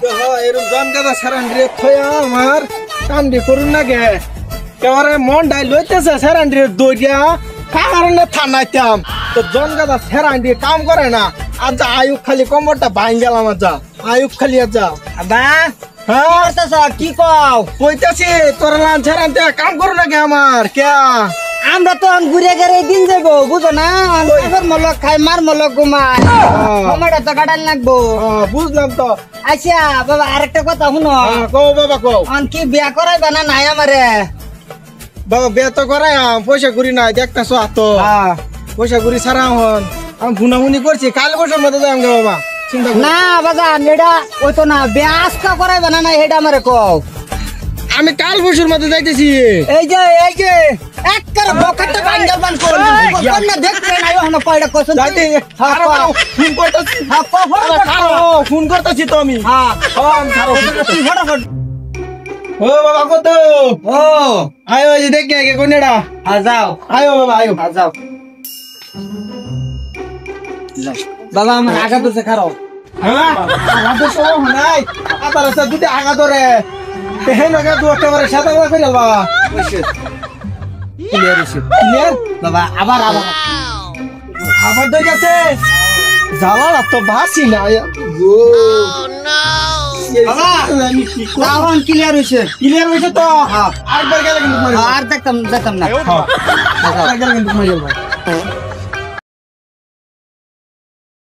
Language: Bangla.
এরকম জন গাদা সারান রে থয়া আমার কাম দি করুন না গে কেবারে মন ডাই লইতেছে সারান রে দইয়া কারণে থানাইতাম তো জন গাদা সারান দিয়ে কাম করে না আজ আয়ু খালি কোমরটা ভাঙ গেলাম আজ আয়ু খালি আজ আবা হ্যাঁ কি কও কইতাছি তোর লান সারান দিয়ে কাম করুন না গে আমার কে আমরা তো ঘুরে ঘুরে দিন যাবো বুঝো না এবার মলক খাই মার মলক ঘুমাই সময়টা তো কাটাল লাগবো বুঝলাম তো আচ্ছা বাবা আরেকটা কথা শুনো কও বাবা কও কি বিয়া করাইবা না নাই আমারে বাবা বিয়া তো করাই পয়সা করি নাই দেখতেছো তো পয়সা করি সারা হন আমি ভুনাভুনি করছি কাল বছর মধ্যে যাই বাবা চিন্তা না বাবা নেডা ওই তো না বিয়া আজকা করাইবা না নাই হেডা আমারে কও আমি কাল বছর মধ্যে যাইতেছি এই যে একবার বকটটা বাঙ্গাল বান কর কোন না দেখতে নাই হন কয়টা কোশ্চেন যাইতে ফোন করতেছি ফোন করতেছি তো আমি ফটাফট ও বাবা কত ও আয়ো এই দেখে আগে কোনেডা যাও আয়ো বাবা আয়ো যাও বাবা আমার আগা তো খারাপ হ্যাঁ আগা তো নাই আবার আছে দুটি আগা ধরে হেন আগা দু একেবারে সাদা করে বাবা ক্লিয়ার বাবা আবার আবার তো যাচ্ছে জ্বালা তো ভাসি না গো বাবা আমি কি এখন ক্লিয়ার হইছে তো আরেকবার গেলে কিন্তু আর দেখতাম না আরেকবার কিন্তু মরে যাবো